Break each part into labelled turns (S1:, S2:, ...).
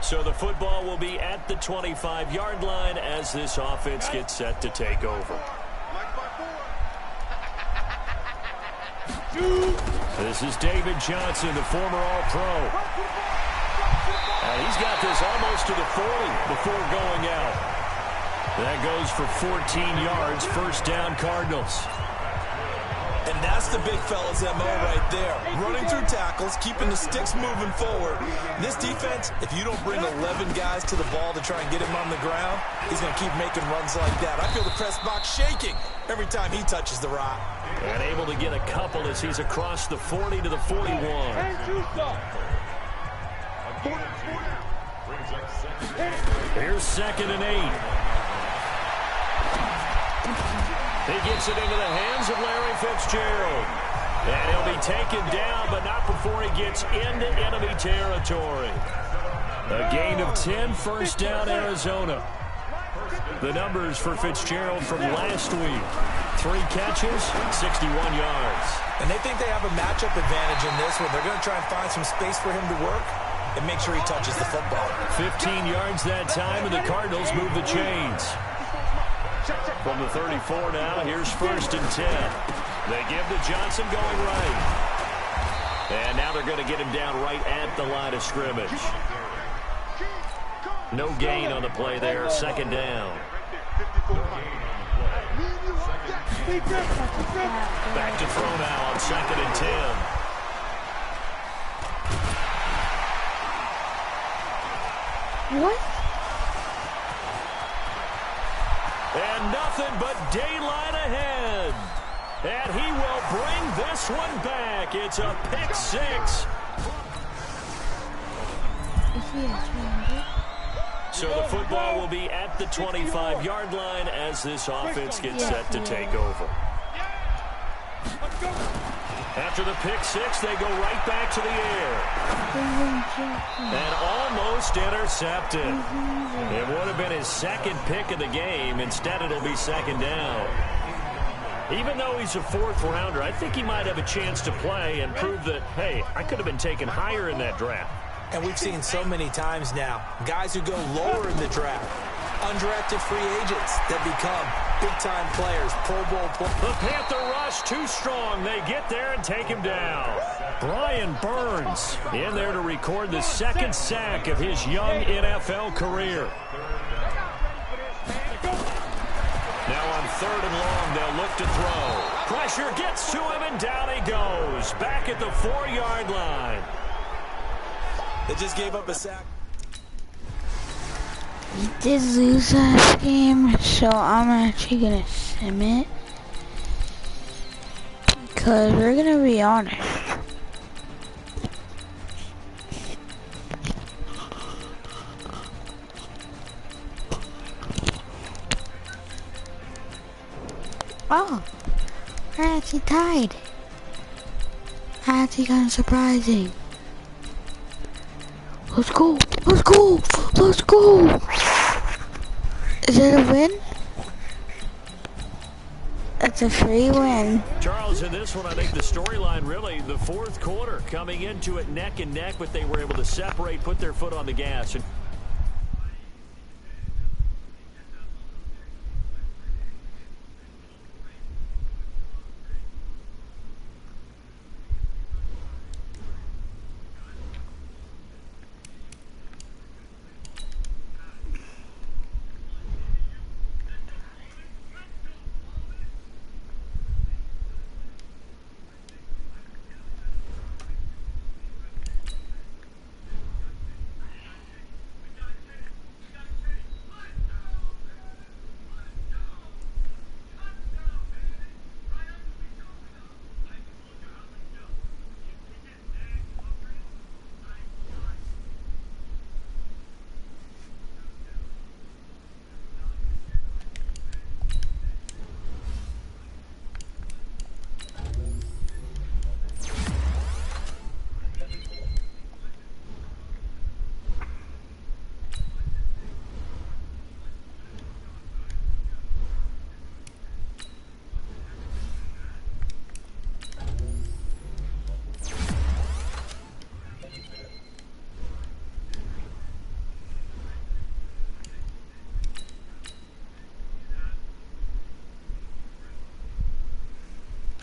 S1: So the football will be at the 25-yard line as this offense gets set to take over. This is David Johnson, the former All-Pro. And he's got this almost to the 40 before going out. That goes for 14 yards, first down Cardinals.
S2: And that's the big fella's MO right there. Running through tackles, keeping the sticks moving forward. This defense, if you don't bring 11 guys to the ball to try and get him on the ground, he's going to keep making runs like that. I feel the press box shaking every time he touches the rock.
S1: And able to get a couple as he's across the 40 to the 41. Here's 2nd and 8. He gets it into the hands of Larry Fitzgerald. And he'll be taken down, but not before he gets into enemy territory. A gain of 10, first down Arizona. The numbers for Fitzgerald from last week. 3 catches, 61 yards.
S2: And they think they have a matchup advantage in this one. They're going to try and find some space for him to work and make sure he touches the football.
S1: 15 yards that time, and the Cardinals move the chains. From the 34 now, here's 1st and 10. They give to Johnson going right. And now they're going to get him down right at the line of scrimmage. No gain on the play there, 2nd down. Back to throw now on 2nd and
S3: 10. What?
S1: And nothing but daylight ahead. And he will bring this one back. It's a pick 6. So the football will be at the 25-yard line as this offense gets set to take over. After the pick 6, they go right back to the air. And almost intercepted. It would have been his 2nd pick of the game. Instead, it'll be 2nd down. Even though he's a 4th rounder, I think he might have a chance to play and prove that, hey, I could have been taken higher in that draft.
S2: And we've seen so many times now, guys who go lower in the draft, undrafted free agents that become big-time players, Pro Bowl players.
S1: The Panther rush too strong. They get there and take him down. Brian Burns in there to record the 2nd sack of his young NFL career. Now on 3rd and long, they'll look to throw. Pressure gets to him, and down he goes. Back at the 4-yard line.
S2: They just gave up a sack.
S3: We did lose that game, so I'm actually going to submit. Because we're going to be honest. Oh, we're actually tied. Actually kind of surprising. Let's go! Let's go! Let's go! Is it a win? That's a free win.
S1: Charles, in this one, I think the storyline really, the 4th quarter, coming into it neck and neck, but they were able to separate, put their foot on the gas. And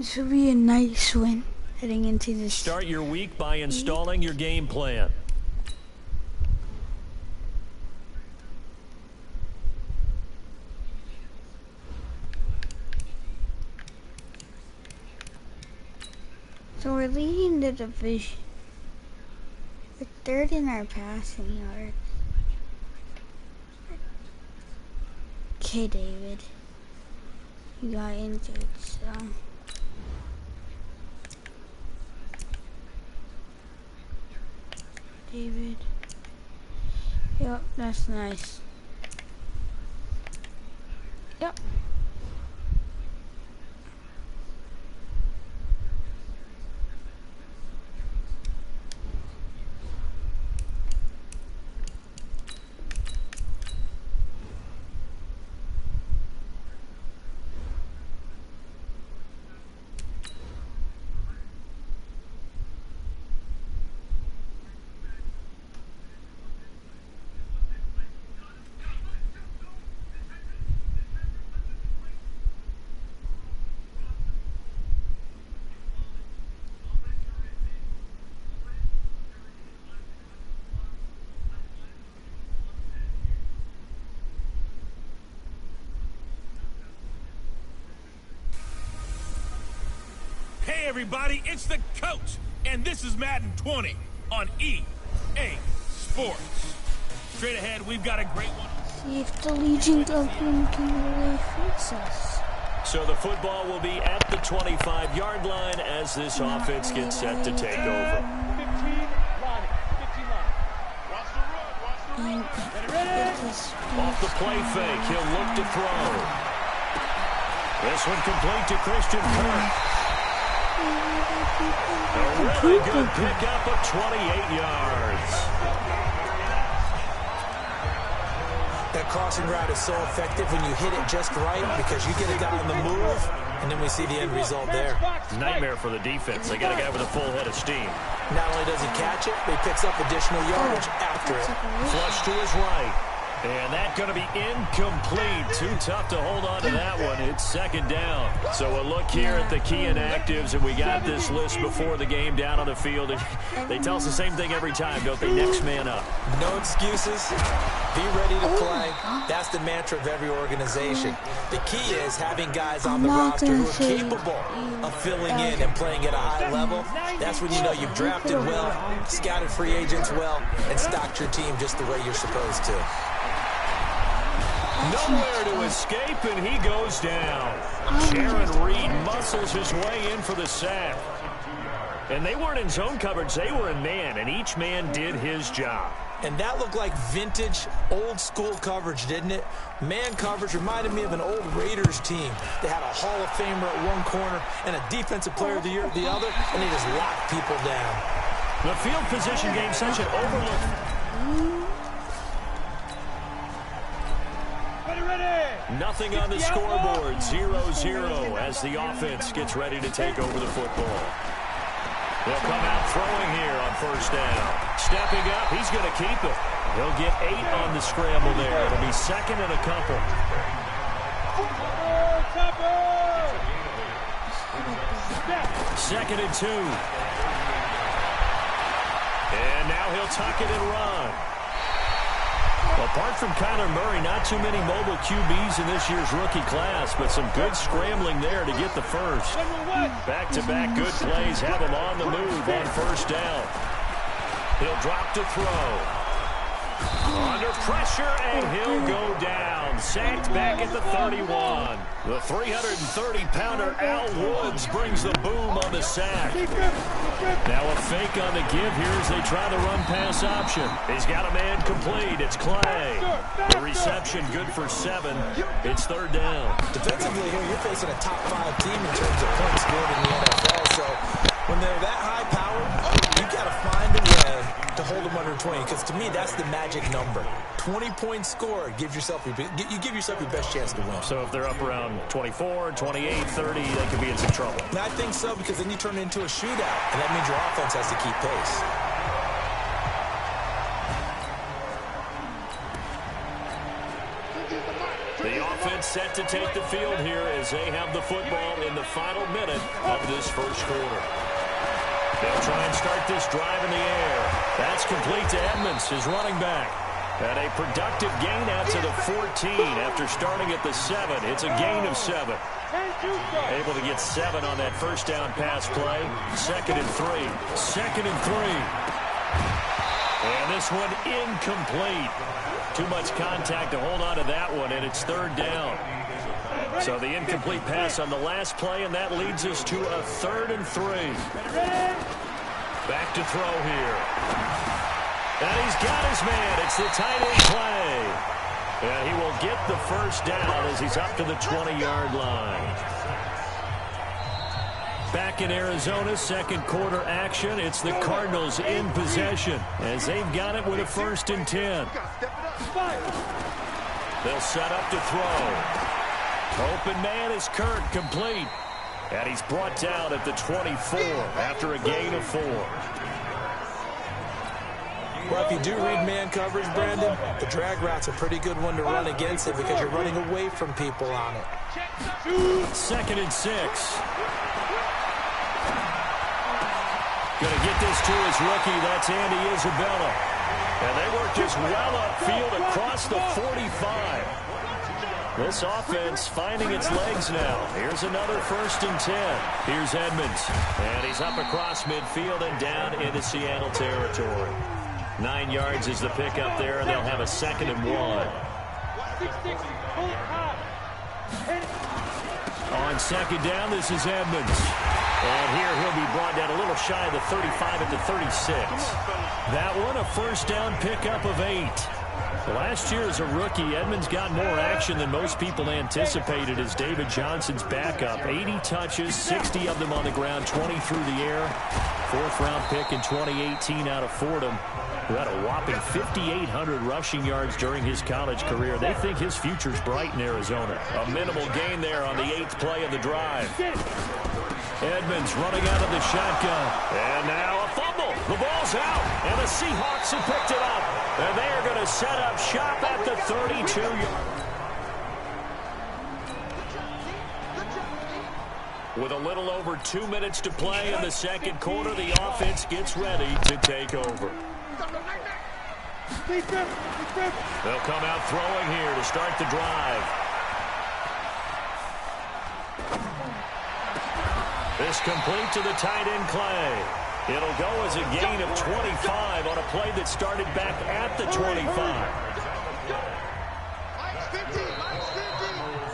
S3: This will be a nice win heading into this.
S1: Start your week by installing your game plan.
S3: So we're leading the division. We're third in our passing yards. Okay, David. You got injured, so. David. Yep, that's nice. Yep.
S4: Hey everybody, it's the coach, and this is Madden 20 on EA Sports. Straight ahead, we've got a great one.
S3: See if the Legion Government can really fix us.
S1: So the football will be at the 25-yard line as this offense gets set to take over.
S4: 15 line. Watch the run.
S1: Off the play fake, he'll look to throw. This one complete to Christian Kirk. A really good pickup of 28 yards.
S2: That crossing route is so effective when you hit it just right because you get a guy on the move, and then we see the end result there.
S1: Nightmare for the defense. They got a guy with a full head of steam.
S2: Not only does he catch it, but he picks up additional yardage after it.
S1: Flush to his right. And that's going to be incomplete. Too tough to hold on to that one. It's second down. So a look here at the key inactives, and we got this list before the game down on the field. They tell us the same thing every time, don't they? Next man up.
S2: No excuses. Be ready to play. That's the mantra of every organization. The key is having guys on the roster who are capable of filling in and playing at a high level. That's when you know you've drafted well, scouted free agents well, and stocked your team just the way you're supposed to.
S1: Nowhere to escape, and he goes down. Jaron Reed muscles his way in for the sack. And they weren't in zone coverage, they were in man, and each man did his job.
S2: And that looked like vintage, old-school coverage, didn't it? Man coverage reminded me of an old Raiders team. They had a Hall of Famer at one corner and a Defensive Player of the Year at the other, and they just locked people down.
S1: The field position game, such an overlook. Nothing on the scoreboard, 0-0 as the offense gets ready to take over the football. They'll come out throwing here on first down. Stepping up, he's going to keep it. He'll get 8 on the scramble there. It'll be second and a couple. Second and 2. And now he'll tuck it and run. Apart from Kyler Murray, not too many mobile QBs in this year's rookie class, but some good scrambling there to get the first. Back-to-back good plays have him on the move on first down. He'll drop to throw. Under pressure, and he'll go down. Sacked back at the 31. The 330-pounder Al Woods brings the boom on the sack. Now a fake on the give here as they try the run-pass option. He's got a man complete. It's Clay. The reception good for 7. It's third down.
S2: Defensively here, you're facing a top-5 team in terms of points scored in the NFL. So when they're that high-powered, you got to find a way to hold them under 20, because to me, that's the magic number. 20 points scored, you give yourself your best chance to win.
S1: So if they're up around 24, 28, 30, they could be in some trouble.
S2: And I think so, because then you turn it into a shootout, and that means your offense has to keep pace.
S1: The offense set to take the field here as they have the football in the final minute of this first quarter. They'll try and start this drive in the air. That's complete to Edmonds, his running back. And a productive gain out to the 14 after starting at the 7. It's a gain of 7. Able to get 7 on that first down pass play. 2nd and 3. 2nd and 3. And this one incomplete. Too much contact to hold on to that one, and it's 3rd down. So the incomplete pass on the last play, and that leads us to a 3rd and 3. Back to throw here. And he's got his man. It's the tight end play. And he will get the first down as he's up to the 20-yard line. Back in Arizona, second quarter action. It's the Cardinals in possession as they've got it with a 1st and 10. They'll set up to throw. Open man is Kirk, complete. And he's brought down at the 24 after a gain of 4.
S2: Well, if you do read man coverage, Brandon, the drag route's a pretty good one to run against it because you're running away from people on it.
S1: 2nd and 6. Going to get this to his rookie. That's Andy Isabella. And they work just well upfield across the 45. This offense finding its legs now. Here's another 1st and 10. Here's Edmonds. And he's up across midfield and down into Seattle territory. 9 yards is the pickup there, and they'll have a 2nd and 1. On 2nd down, this is Edmonds. And here he'll be brought down a little shy of the 35 at the 36. That one, a 1st down pickup of 8. Last year as a rookie, Edmonds got more action than most people anticipated as David Johnson's backup. 80 touches, 60 of them on the ground, 20 through the air. 4th-round pick in 2018 out of Fordham, who had a whopping 5,800 rushing yards during his college career. They think his future's bright in Arizona. A minimal gain there on the 8th play of the drive. Edmonds running out of the shotgun. And now a fumble. The ball's out. And the Seahawks have picked it up. And they are going to set up shop at the 32-yard. With a little over 2 minutes to play in the second quarter, the offense gets ready to take over. They'll come out throwing here to start the drive. This complete to the tight end Clay. It'll go as a gain of 25 on a play that started back at the 25.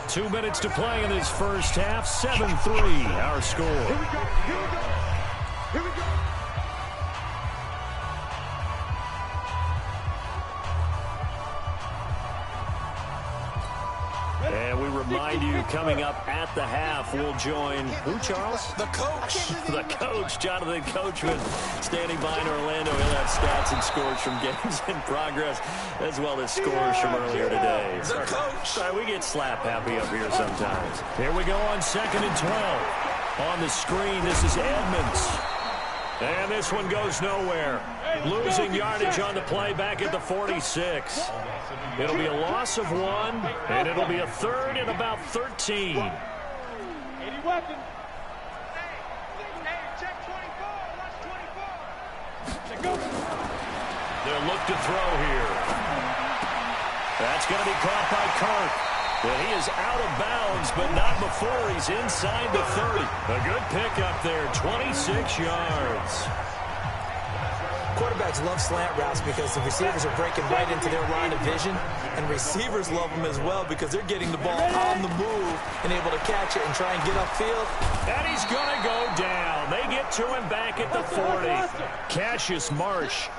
S1: 2 minutes to play in this first half. 7-3 our score. Here we go. And we remind you, coming up at the half, we'll join, who, Charles?
S2: The coach.
S1: The coach, Jonathan Coachman, standing by in Orlando. He'll have stats and scores from games in progress, as well as scores from earlier today.
S2: The coach.
S1: Sorry, we get slap happy up here sometimes. Here we go on 2nd and 12. On the screen, this is Edmonds. And this one goes nowhere. Losing yardage on the play back at the 46. It'll be a loss of 1, and it'll be a 3rd and about 13.
S5: They'll
S1: look to throw here. That's going to be caught by Kirk. But he is out of bounds, but not before he's inside the 30. A good pickup there, 26 yards.
S2: Quarterbacks love slant routes because the receivers are breaking right into their line of vision, and receivers love them as well because they're getting the ball on the move and able to catch it and try and get upfield.
S1: And he's going to go down. They get to him back at the 40. Cassius Marsh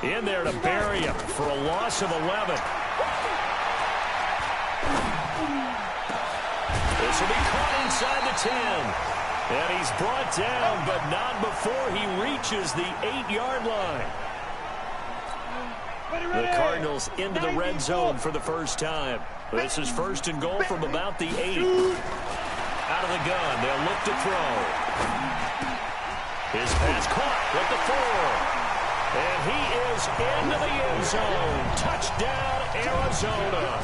S1: in there to bury him for a loss of 11. This will be caught inside the 10. And he's brought down, but not before he reaches the 8-yard line. The Cardinals into the red zone for the first time. This is 1st and goal from about the 8. Out of the gun, they'll look to throw. His pass caught at the 4. And he is into the end zone. Touchdown, Arizona.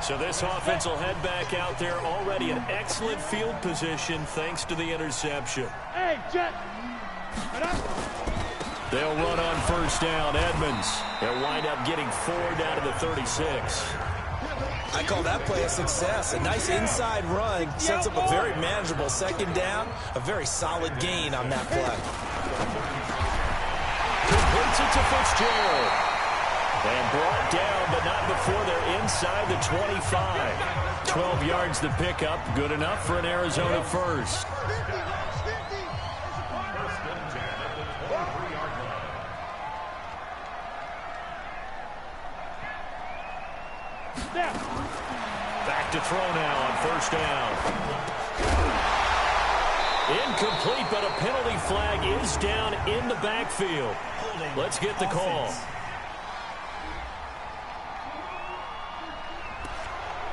S1: So this offense will head back out there, already in excellent field position thanks to the interception.
S5: Hey, Jet.
S1: They'll run on first down. Edmonds. They'll wind up getting 4 down to the 36.
S2: I call that play a success. A nice inside run sets up a very manageable second down. A very solid gain on that play.
S1: Completes it to Fitzgerald. And brought down, but not before they're inside the 25. 12 yards to pick up. Good enough for an Arizona first. Back to throw now on first down. Incomplete, but a penalty flag is down in the backfield. Let's get the call.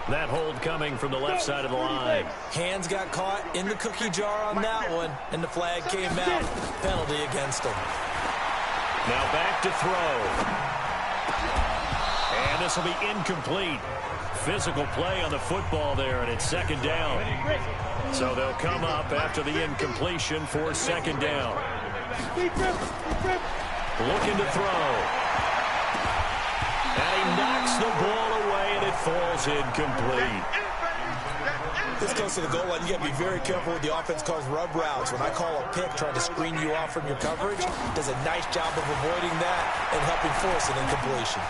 S1: That hold coming from the left side of the line.
S2: Hands got caught in the cookie jar on that one, and the flag came out. Penalty against him.
S1: Now back to throw. And this will be incomplete. Physical play on the football there, and it's second down. So they'll come up after the incompletion for second down. Looking to throw. And he knocks the ball away, and it falls incomplete.
S2: This goes to the goal line. You got to be very careful with the offense calls rub routes. When I call a pick trying to screen you off from your coverage, does a nice job of avoiding that and helping force an incompletion.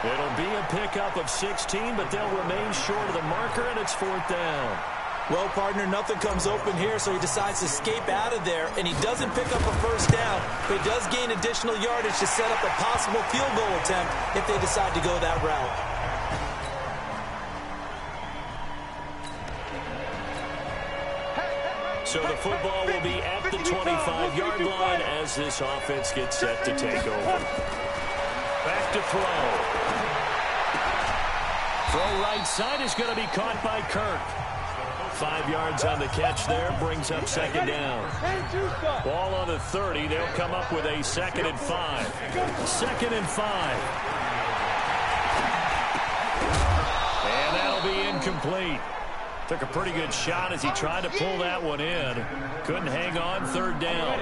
S1: It'll be a pickup of 16, but they'll remain short of the marker, and it's fourth down.
S2: Well, partner, nothing comes open here, so he decides to escape out of there, and he doesn't pick up a first down, but he does gain additional yardage to set up a possible field goal attempt if they decide to go that route.
S1: So the football will be at the 25-yard line as this offense gets set to take over. Back to throw. Throw right side is going to be caught by Kirk. 5 yards on the catch there, brings up second down. Ball on the 30, they'll come up with a 2nd and 5. 2nd and 5. And that'll be incomplete. Took a pretty good shot as he tried to pull that one in. Couldn't hang on, third down.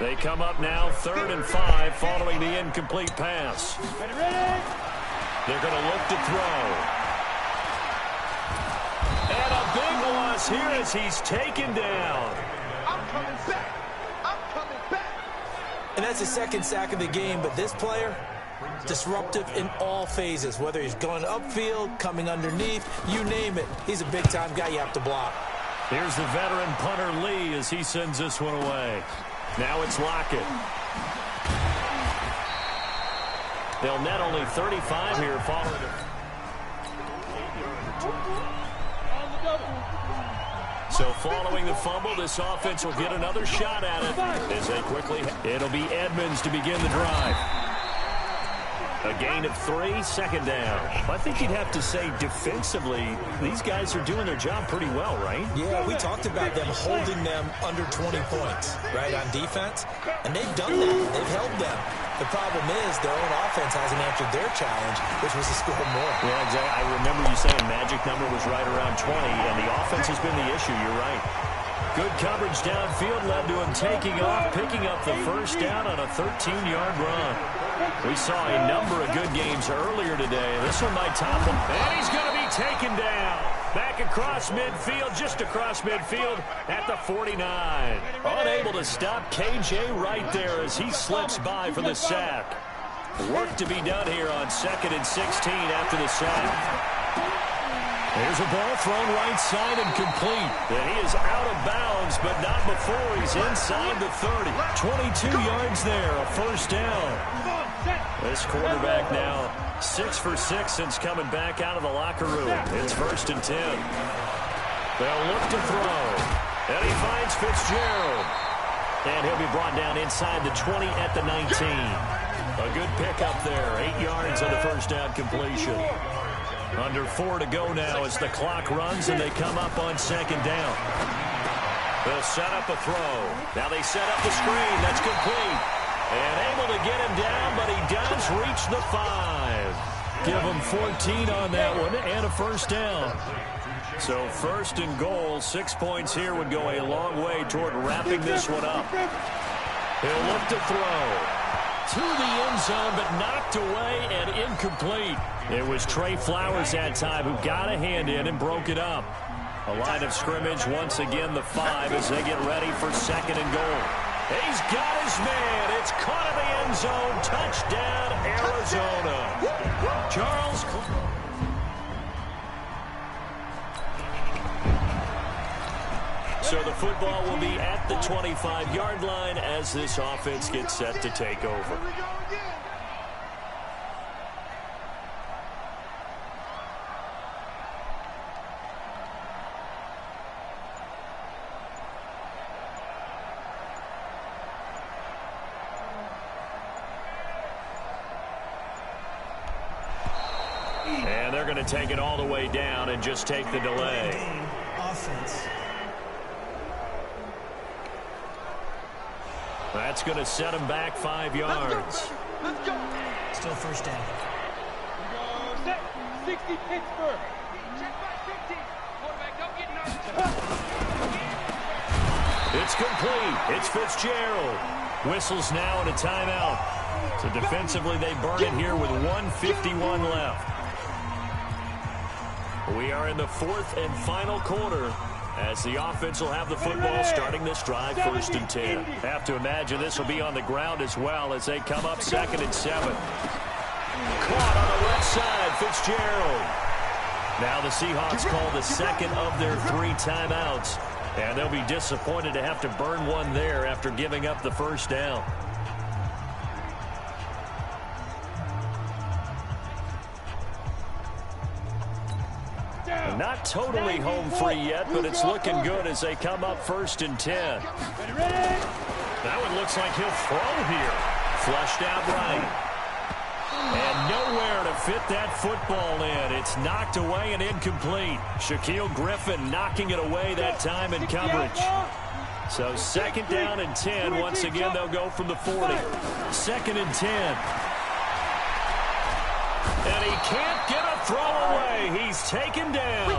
S1: They come up now 3rd and 5 following the incomplete pass. They're going to look to throw. And a big loss here as he's taken down.
S5: I'm coming back. I'm coming back.
S2: And that's his second sack of the game, but this player, disruptive in all phases, whether he's going upfield, coming underneath, you name it. He's a big-time guy you have to block.
S1: Here's the veteran punter Lee as he sends this one away. Now it's Lockett. They'll net only 35 here following it. So following the fumble, this offense will get another shot at it as they quickly. It'll be Edmonds to begin the drive. A gain of 3, second down. I think you'd have to say defensively, these guys are doing their job pretty well, right?
S2: Yeah, we talked about them holding them under 20 points, right, on defense. And they've done that. They've held them. The problem is their own offense hasn't answered their challenge, which was to score more.
S1: Yeah, exactly. I remember you saying magic number was right around 20, and the offense has been the issue. You're right. Good coverage downfield led to him taking off, picking up the first down on a 13-yard run. We saw a number of good games earlier today. This one might top him. And he's going to be taken down. Back across midfield, just across midfield at the 49. Unable to stop KJ right there as he slips by for the sack. Work to be done here on 2nd and 16 after the sack. There's a ball thrown right side and complete. And he is out of bounds, but not before he's inside the 30. 22 yards there, a first down. This quarterback now 6 for 6 since coming back out of the locker room. It's 1st and 10. They'll look to throw. And he finds Fitzgerald. And he'll be brought down inside the 20 at the 19. A good pickup there. 8 yards on the first down completion. Under 4 to go now as the clock runs and they come up on second down. They'll set up a throw. Now they set up the screen. That's complete. And able to get him down, but he does reach the 5. Give them 14 on that one and a first down. So first and goal, 6 points here would go a long way toward wrapping this one up. He'll look to throw. To the end zone, but knocked away and incomplete. It was Trey Flowers that time who got a hand in and broke it up. A line of scrimmage, once again the 5 as they get ready for second and goal. He's got his man. It's caught in the end zone. Touchdown, Arizona. Charles. So the football will be at the 25-yard line as this offense gets set to take over. And they're going to take it all the way down and just take the delay.
S6: Offense.
S1: That's going to set him back 5 yards.
S5: Let's go.
S6: Still first down.
S5: Set. 60 Pittsburgh. Check by 50. Quarterback, don't get nervous.
S1: It's complete. It's Fitzgerald. Whistles now and a timeout. So defensively they burn it here with 1:51 left. We are in the fourth and final quarter as the offense will have the football starting this drive, 1st and 10. Have to imagine this will be on the ground as well as they come up 2nd and 7. Caught on the left side, Fitzgerald. Now the Seahawks call the second of their 3 timeouts, and they'll be disappointed to have to burn one there after giving up the first down. Not totally home free yet, but it's looking good as they come up 1st and 10. That one looks like he'll throw here. Flushed out right. And nowhere to fit that football in. It's knocked away and incomplete. Shaquille Griffin knocking it away that time in coverage. So 2nd down and 10. Once again, they'll go from the 40. 2nd and 10. And he can't get a throw away. He's taken down.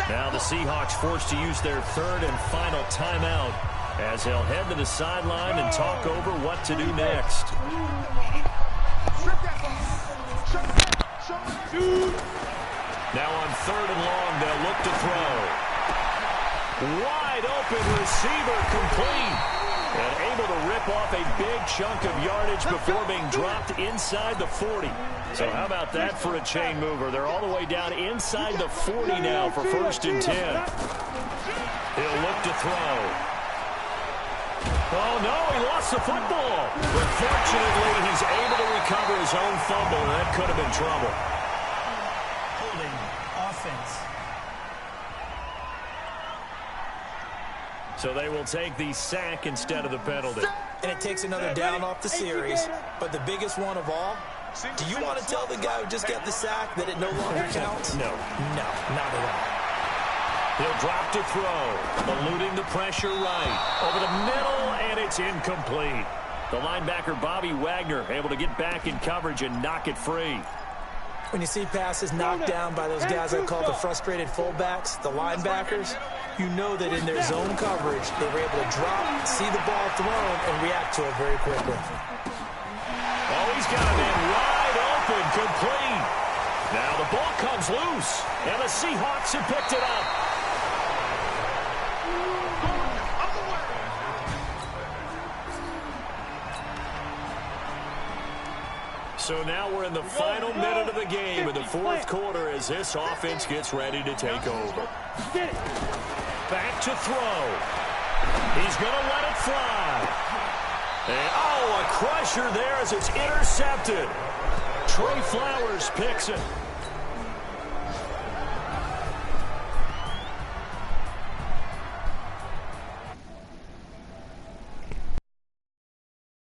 S1: Now the Seahawks forced to use their 3rd and final timeout as they'll head to the sideline and talk over what to do next. Now on 3rd and long, they'll look to throw. Wide open receiver complete. And able to rip off a big chunk of yardage before being dropped inside the 40. So how about that for a chain mover? They're all the way down inside the 40 now for 1st and 10. He'll look to throw. Oh, no, he lost the football. But fortunately, he's able to recover his own fumble, and that could have been trouble.
S6: Holding offense.
S1: So they will take the sack instead of the penalty.
S2: And it takes another down off the series. But the biggest one of all, do you want to tell the guy who just got the sack that it no longer counts?
S1: No.
S2: No, not at all.
S1: He'll drop to throw, eluding the pressure right. Over the middle, and it's incomplete. The linebacker, Bobby Wagner, able to get back in coverage and knock it free.
S2: When you see passes knocked down by those guys I call the frustrated fullbacks, the linebackers, you know that in their zone coverage, they were able to drop, see the ball thrown, and react to it very quickly.
S1: Oh, he's got a man wide open, complete. Now the ball comes loose, and the Seahawks have picked it up. So now we're in the final minute of the game in the 4th quarter as this offense gets ready to take over. Back to throw. He's going to let it fly. And, oh, a crusher there as it's intercepted. Trey Flowers picks it.